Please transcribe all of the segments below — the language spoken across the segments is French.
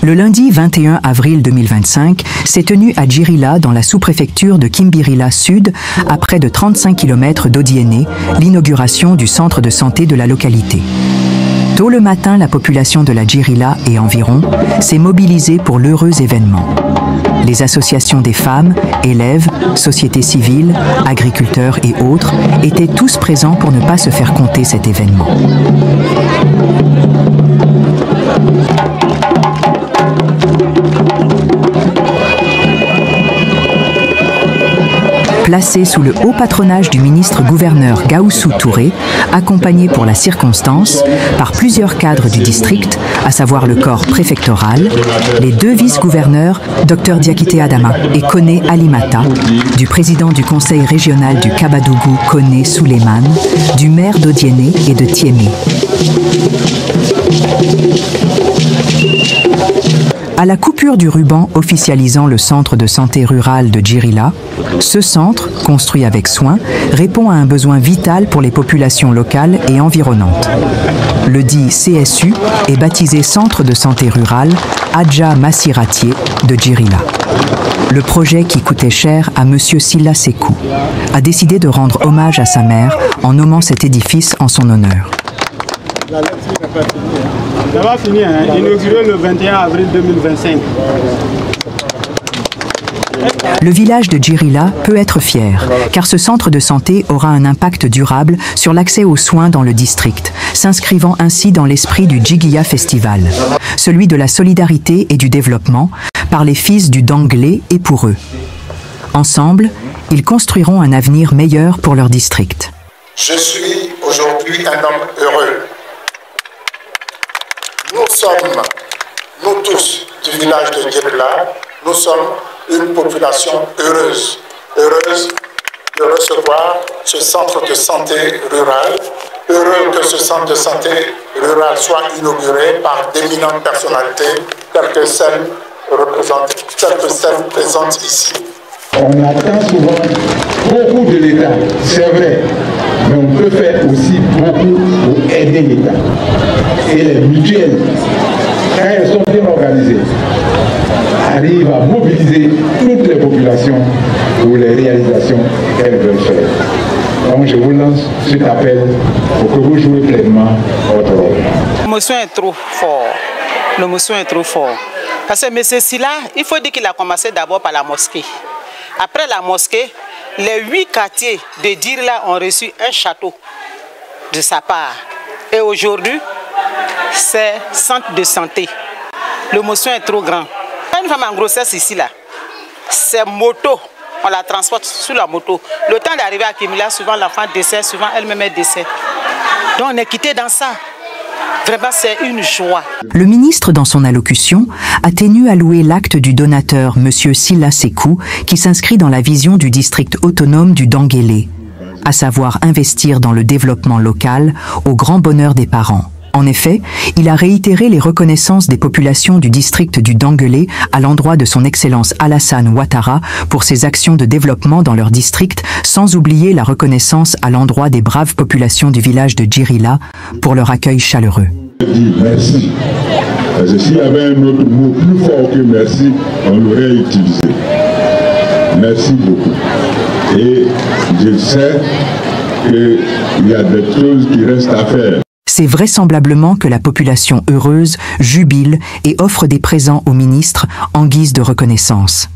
Le lundi 21 avril 2025 s'est tenu à Djirila, dans la sous-préfecture de Kimbirila Sud, à près de 35 km d'Odiéné, l'inauguration du centre de santé de la localité. Tôt le matin, la population de la Djirila et environ s'est mobilisée pour l'heureux événement. Les associations des femmes, élèves, sociétés civiles, agriculteurs et autres étaient tous présents pour ne pas se faire compter cet événement. Placé sous le haut patronage du ministre-gouverneur Gaoussou Touré, accompagné pour la circonstance par plusieurs cadres du district, à savoir le corps préfectoral, les deux vice-gouverneurs, Dr Diakité Adama et Koné Alimata, du président du conseil régional du Kabadougou Koné Souleymane, du maire d'Odiéné et de Tiémé. À la coupure du ruban officialisant le centre de santé rural de Djirila, ce centre, construit avec soin, répond à un besoin vital pour les populations locales et environnantes. Le dit CSU est baptisé Centre de santé rural Adja Massiratié de Djirila. Le projet, qui coûtait cher à M. Silla Sekou, a décidé de rendre hommage à sa mère en nommant cet édifice en son honneur. Ça va finir, hein? Inauguré le 21 avril 2025. Le village de Djirila peut être fier, car ce centre de santé aura un impact durable sur l'accès aux soins dans le district, s'inscrivant ainsi dans l'esprit du Djigiya Festival, celui de la solidarité et du développement, par les fils du Danglé et pour eux. Ensemble, ils construiront un avenir meilleur pour leur district. Je suis aujourd'hui un homme heureux. Nous sommes, nous tous du village de Djirila, nous sommes une population heureuse de recevoir ce centre de santé rural, heureux que ce centre de santé rural soit inauguré par d'éminentes personnalités telles que celles présentes ici. On attend souvent beaucoup de l'État, c'est vrai, mais on peut faire aussi beaucoup pour aider l'État. Et les mutuelles, quand elles sont bien organisées, arrivent à mobiliser toutes les populations pour les réalisations qu'elles veulent faire. Donc je vous lance cet appel pour que vous jouez pleinement votre rôle. L'émotion est trop fort. L'émotion est trop fort. Parce que M. Silla, il faut dire qu'il a commencé d'abord par la mosquée. Après la mosquée, les 8 quartiers de Djirila ont reçu un château de sa part. Et aujourd'hui, c'est centre de santé. L'émotion est trop grande. Quand une femme en grossesse ici, là, c'est moto. On la transporte sur la moto. Le temps d'arriver à Kimila, souvent l'enfant décède, souvent elle-même décède. Donc on est quitté dans ça. Vraiment, c'est une joie. Le ministre, dans son allocution, a tenu à louer l'acte du donateur, M. Silla Sekou, qui s'inscrit dans la vision du district autonome du Danguélé, à savoir investir dans le développement local au grand bonheur des parents. En effet, il a réitéré les reconnaissances des populations du district du Danguélé à l'endroit de son Excellence Alassane Ouattara pour ses actions de développement dans leur district, sans oublier la reconnaissance à l'endroit des braves populations du village de Djirila pour leur accueil chaleureux. Je dis merci. Parce que s'il y avait un autre mot plus fort que merci, on l'aurait utilisé. Merci beaucoup. Et je sais qu'il y a des choses qui restent à faire. C'est vraisemblablement que la population heureuse jubile et offre des présents au ministre en guise de reconnaissance.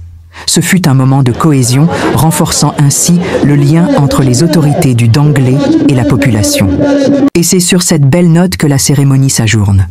Ce fut un moment de cohésion, renforçant ainsi le lien entre les autorités du Danglé et la population. Et c'est sur cette belle note que la cérémonie s'ajourne.